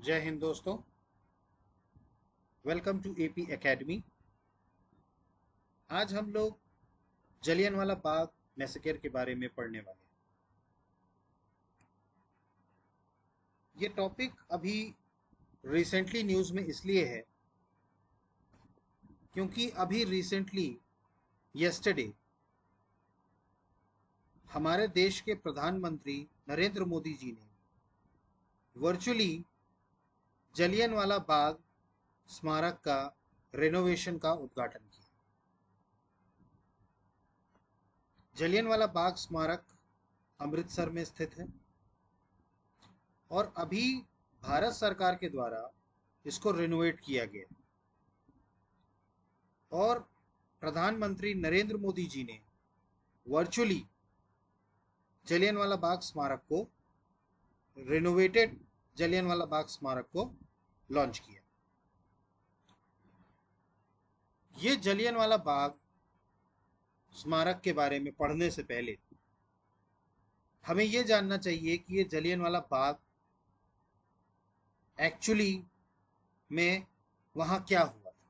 जय हिंद दोस्तों। Welcome to AP academy. आज हम लोग जलियांवाला बाग मैसेकर के बारे में पढ़ने वाले हैं। ये टॉपिक अभी रिसेंटली न्यूज़ में इसलिए है क्योंकि अभी रिसेंटली यस्टरडे हमारे देश के प्रधानमंत्री नरेंद्र मोदी जी ने वर्चुअली जलियांवाला बाग स्मारक का रेनोवेशन का उद्घाटन किया। जलियांवाला बाग स्मारक अमृतसर में स्थित है और अभी भारत सरकार के द्वारा इसको रिनोवेट किया गया और प्रधानमंत्री नरेंद्र मोदी जी ने वर्चुअली जलियांवाला बाग स्मारक को रिनोवेटेड जलियांवाला बाग स्मारक को लॉन्च किया। ये जलियांवाला बाग स्मारक के बारे में पढ़ने से पहले हमें यह जानना चाहिए कि ये जलियांवाला बाग एक्चुअली में वहां क्या हुआ था।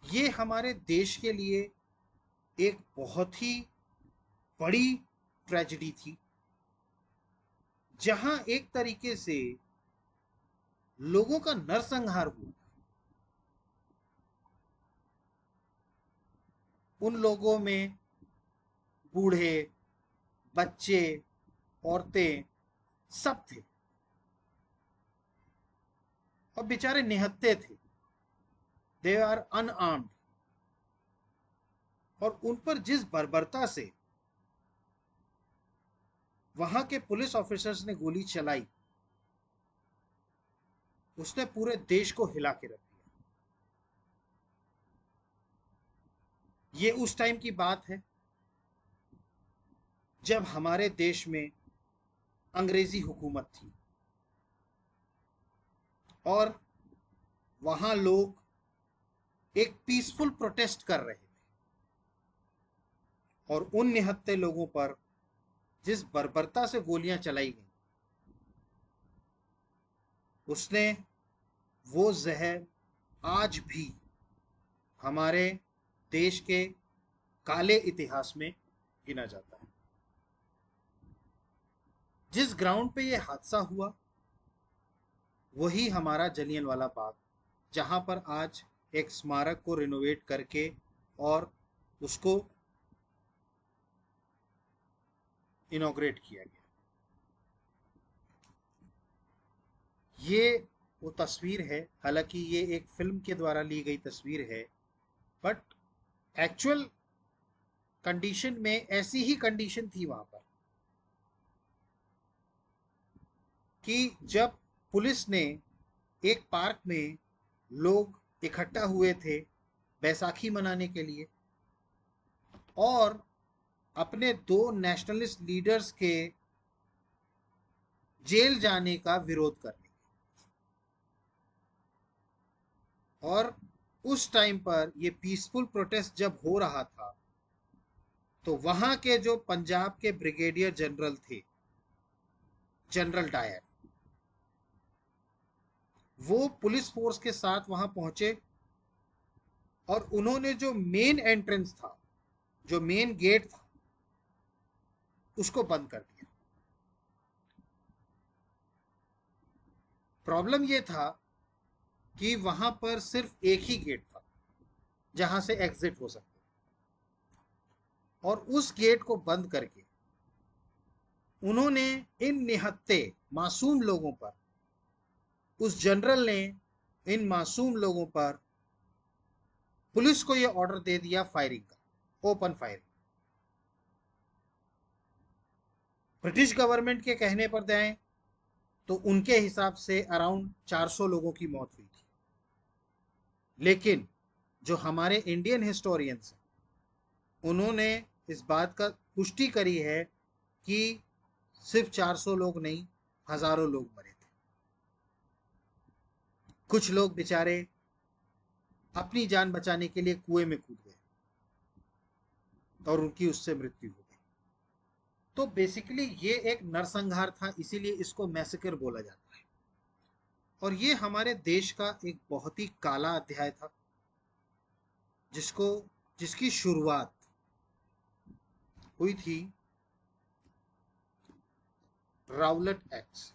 ये हमारे देश के लिए एक बहुत ही बड़ी ट्रेजेडी थी, जहां एक तरीके से लोगों का नरसंहार हुआ। उन लोगों में बूढ़े, बच्चे, औरतें सब थे और बेचारे निहत्थे थे। दे आर अनआर्म्ड और उन पर जिस बर्बरता से वहां के पुलिस ऑफिसर्स ने गोली चलाई, उसने पूरे देश को हिला के रख दिया। ये उस टाइम की बात है जब हमारे देश में अंग्रेजी हुकूमत थी और वहां लोग एक पीसफुल प्रोटेस्ट कर रहे थे और उन निहत्थे लोगों पर जिस बर्बरता से गोलियां चलाई गई, उसने वो जहर आज भी हमारे देश के काले इतिहास में गिना जाता है। जिस ग्राउंड पे ये हादसा हुआ वही हमारा जलियांवाला बाग, जहां पर आज एक स्मारक को रिनोवेट करके और उसको इनॉग्रेट किया गया। ये वो तस्वीर है, हालांकि ये एक फिल्म के द्वारा ली गई तस्वीर है, बट एक्चुअल कंडीशन में ऐसी ही कंडीशन थी वहां पर कि जब पुलिस ने एक पार्क में लोग इकट्ठा हुए थे बैसाखी मनाने के लिए और अपने दो नेशनलिस्ट लीडर्स के जेल जाने का विरोध करने, और उस टाइम पर यह पीसफुल प्रोटेस्ट जब हो रहा था तो वहां के जो पंजाब के ब्रिगेडियर जनरल थे, जनरल डायर, वो पुलिस फोर्स के साथ वहां पहुंचे और उन्होंने जो मेन एंट्रेंस था, जो मेन गेट था, उसको बंद कर दिया। प्रॉब्लम यह था कि वहां पर सिर्फ एक ही गेट था जहां से एग्जिट हो सकते, और उस गेट को बंद करके उन्होंने इन निहत्थे मासूम लोगों पर, उस जनरल ने इन मासूम लोगों पर पुलिस को यह ऑर्डर दे दिया फायरिंग का, ओपन फायरिंग। ब्रिटिश गवर्नमेंट के कहने पर जाएं तो उनके हिसाब से अराउंड 400 लोगों की मौत हुई थी, लेकिन जो हमारे इंडियन हिस्टोरियंस हैं उन्होंने इस बात का पुष्टि करी है कि सिर्फ 400 लोग नहीं, हजारों लोग मरे थे। कुछ लोग बेचारे अपनी जान बचाने के लिए कुएं में कूद गए और उनकी उससे मृत्यु हो गई। तो बेसिकली ये एक नरसंहार था, इसीलिए इसको मैसेकर बोला जाता है। और ये हमारे देश का एक बहुत ही काला अध्याय था, जिसको जिसकी शुरुआत हुई थी राउलेट एक्ट।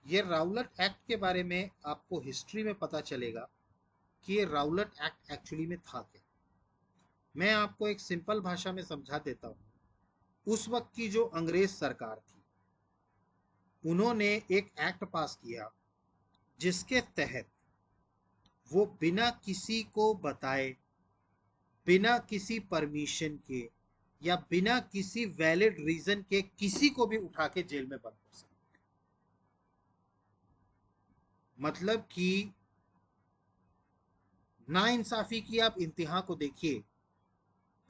ये राउलेट एक्ट के बारे में आपको हिस्ट्री में पता चलेगा कि ये राउलेट एक्ट एक्चुअली में था क्या। मैं आपको एक सिंपल भाषा में समझा देता हूँ। उस वक्त की जो अंग्रेज सरकार थी, उन्होंने एक एक्ट पास किया जिसके तहत वो बिना किसी को बताए, बिना किसी परमिशन के या बिना किसी वैलिड रीजन के किसी को भी उठा के जेल में बंद कर सकते। मतलब कि नाइंसाफी की आप इंतहा को देखिए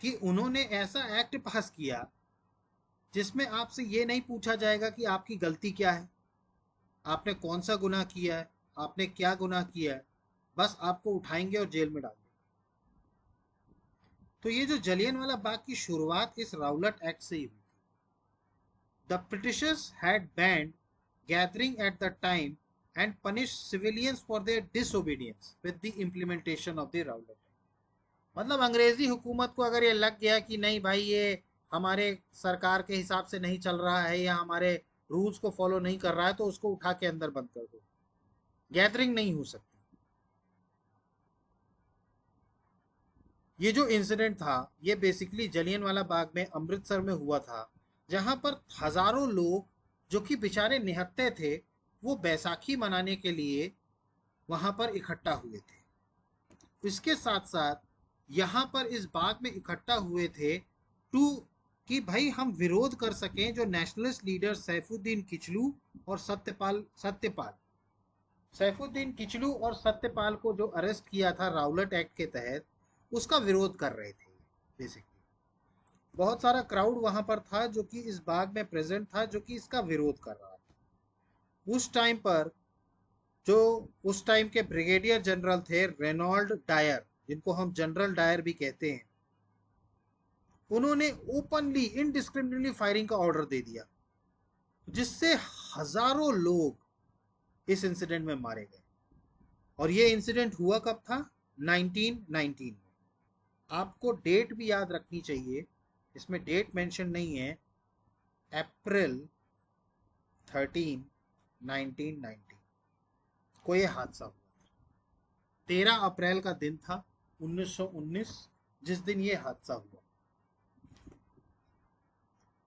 कि उन्होंने ऐसा एक्ट पास किया जिसमें आपसे ये नहीं पूछा जाएगा कि आपकी गलती क्या है, आपने कौन सा गुनाह किया है, आपने क्या गुनाह किया है, बस आपको उठाएंगे और जेल में डाल देंगे। तो ये जो जलियनवाला बाग की शुरुआत इस राउलेट एक्ट से ही हुई। The Britishers had band gathering at the time and punish civilians for their disobedience with the implementation of the Rowlatt Act। मतलब अंग्रेजी हुकूमत को अगर ये लग गया कि नहीं भाई ये हमारे सरकार के हिसाब से नहीं चल रहा है या हमारे रूल्स को फॉलो नहीं कर रहा है, तो उसको उठा के अंदर बंद कर दो, गैदरिंग नहीं हो सकती। ये जो इंसिडेंट था ये बेसिकली जलियनवाला बाग में अमृतसर में हुआ था, जहां पर हजारों लोग जो कि बेचारे निहत्थे थे, वो बैसाखी मनाने के लिए वहां पर इकट्ठा हुए थे। इसके साथ साथ यहाँ पर इस बाग में इकट्ठा हुए थे टू कि भाई हम विरोध कर सकें जो नेशनलिस्ट लीडर सैफुद्दीन किचलू और सत्यपाल सैफुद्दीन किचलू और सत्यपाल को जो अरेस्ट किया था राउलेट एक्ट के तहत, उसका विरोध कर रहे थे। बेसिकली बहुत सारा क्राउड वहां पर था जो कि इस बाग में प्रेजेंट था, जो कि इसका विरोध कर रहा था। उस टाइम पर जो उस टाइम के ब्रिगेडियर जनरल थे रेनॉल्ड डायर, जिनको हम जनरल डायर भी कहते हैं, उन्होंने ओपनली इनडिस्क्रिमिनेटली फायरिंग का ऑर्डर दे दिया, जिससे हजारों लोग इस इंसिडेंट में मारे गए। और ये इंसिडेंट हुआ कब था? 1919 में। आपको डेट भी याद रखनी चाहिए, इसमें डेट मेंशन नहीं है। अप्रैल 13, 1919 को ये हादसा हुआ। 13 अप्रैल का दिन था 1919, जिस दिन ये हादसा हुआ।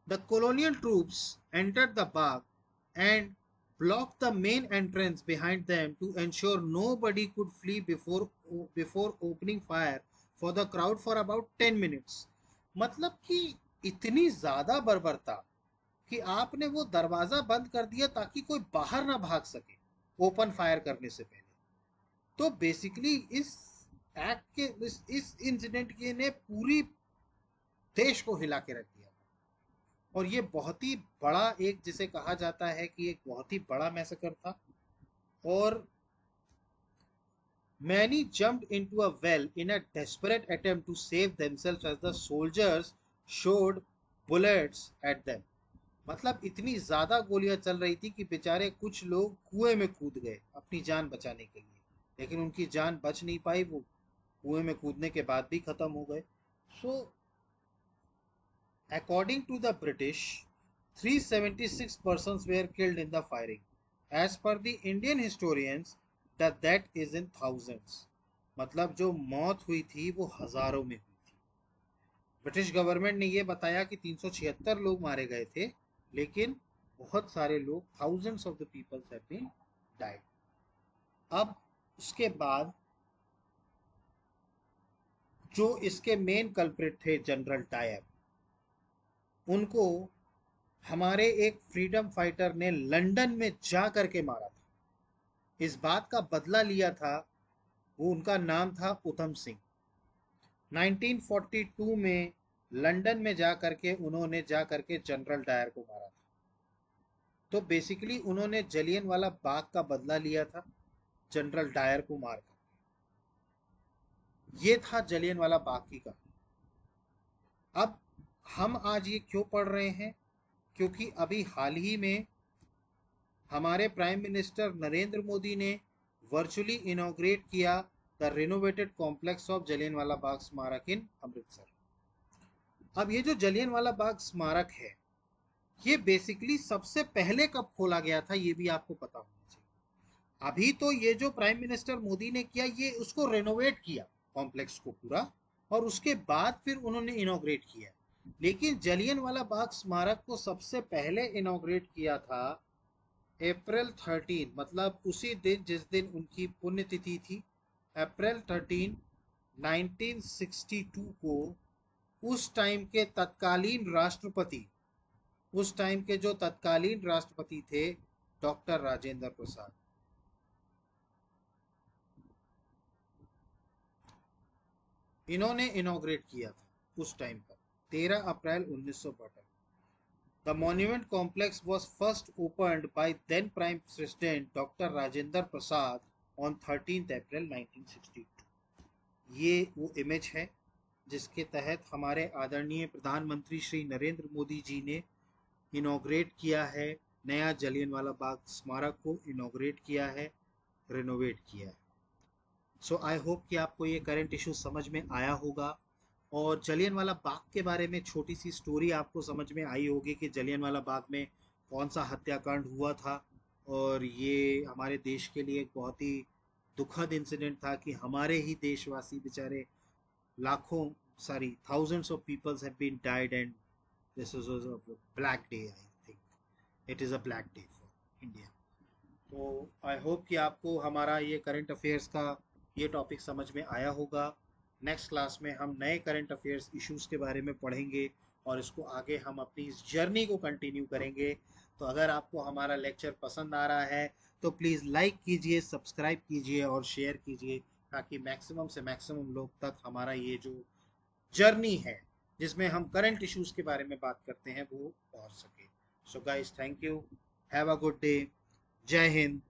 The colonial troops entered the bag and blocked the main entrance behind them to ensure nobody could flee before opening fire for the crowd for about 10 minutes। मतलब कि इतनी ज्यादा बर्बरता कि आपने वो दरवाजा बंद कर दिया ताकि कोई बाहर ना भाग सके ओपन फायर करने से पहले। तो बेसिकली इस एक्ट के इस इंसिडेंट के ने पूरी देश को हिला के रख दिया। और ये बहुत ही बड़ा एक, जिसे कहा जाता है कि एक बहुत ही बड़ा मैसेकर था। और many jumped into a well in a desperate attempt to save themselves as the soldiers showed bullets at them। मतलब इतनी ज्यादा गोलियां चल रही थी कि बेचारे कुछ लोग कुएं में कूद गए अपनी जान बचाने के लिए, लेकिन उनकी जान बच नहीं पाई, वो कुएं में कूदने के बाद भी खत्म हो गए। सो according to the British, 376 persons were killed in the firing. As per the Indian historians, that is in thousands। मतलब जो मौत हुई थी वो हजारों में हुई थी। ब्रिटिश गवर्नमेंट ने ये बताया कि 376 लोग मारे गए थे, लेकिन बहुत सारे लोग, thousands of the people have been died। अब उसके बाद जो इसके मेन कल्प्रिट थे जनरल डायर, उनको हमारे एक फ्रीडम फाइटर ने लंदन में जा करके मारा था, इस बात का बदला लिया था। वो उनका नाम था उधम सिंह। 1942 में लंदन में जा करके उन्होंने जा करके जनरल डायर को मारा था। तो बेसिकली उन्होंने जलियन वाला बाग का बदला लिया था जनरल डायर को मारकर। ये था जलियन वाला बाग की कहानी। अब हम आज ये क्यों पढ़ रहे हैं? क्योंकि अभी हाल ही में हमारे प्राइम मिनिस्टर नरेंद्र मोदी ने वर्चुअली इनॉग्रेट किया the renovated complex of Jallianwala Bagh Smarak in Amritsar. अब ये जो जलियांवाला बाग स्मारक है, ये बेसिकली सबसे पहले कब खोला गया था ये भी आपको पता होना चाहिए। अभी तो ये जो प्राइम मिनिस्टर मोदी ने किया, ये उसको रेनोवेट किया कॉम्प्लेक्स को पूरा, और उसके बाद फिर उन्होंने इनॉग्रेट किया। लेकिन जलियांवाला बाग स्मारक को सबसे पहले इनॉग्रेट किया था अप्रैल 13, मतलब उसी दिन जिस दिन उनकी पुण्यतिथि थी, अप्रैल 13 1962 को उस टाइम के तत्कालीन राष्ट्रपति, उस टाइम के जो तत्कालीन राष्ट्रपति थे डॉक्टर राजेंद्र प्रसाद, इन्होंने इनॉग्रेट किया था उस टाइम पर 13 अप्रैल 1962। The monument complex was first opened by then Prime President Dr. Rajendra Prasad on 13th April 1962। ये वो इमेज है जिसके तहत हमारे आदरणीय प्रधानमंत्री श्री नरेंद्र मोदी जी ने इनॉग्रेट किया है, नया जलियांवाला बाग स्मारक को इनॉग्रेट किया है, रिनोवेट किया है। सो आई होप कि आपको ये करंट इशू समझ में आया होगा, और जलियांवाला बाग के बारे में छोटी सी स्टोरी आपको समझ में आई होगी कि जलियांवाला बाग में कौन सा हत्याकांड हुआ था। और ये हमारे देश के लिए एक बहुत ही दुखद इंसिडेंट था कि हमारे ही देशवासी बेचारे लाखों, sorry thousands of peoples have been died, and this is a black day. I think it is a black day for India. तो आई होप कि आपको हमारा ये करंट अफेयर्स का ये टॉपिक समझ में आया होगा। नेक्स्ट क्लास में हम नए करंट अफेयर्स इश्यूज़ के बारे में पढ़ेंगे, और इसको आगे हम अपनी इस जर्नी को कंटिन्यू करेंगे। तो अगर आपको हमारा लेक्चर पसंद आ रहा है तो प्लीज़ लाइक कीजिए, सब्सक्राइब कीजिए और शेयर कीजिए, ताकि मैक्सिमम से मैक्सिमम लोग तक हमारा ये जो जर्नी है जिसमें हम करंट इश्यूज़ के बारे में बात करते हैं वो पहुंच सके। So guys, thank you, have a good day, जय हिंद,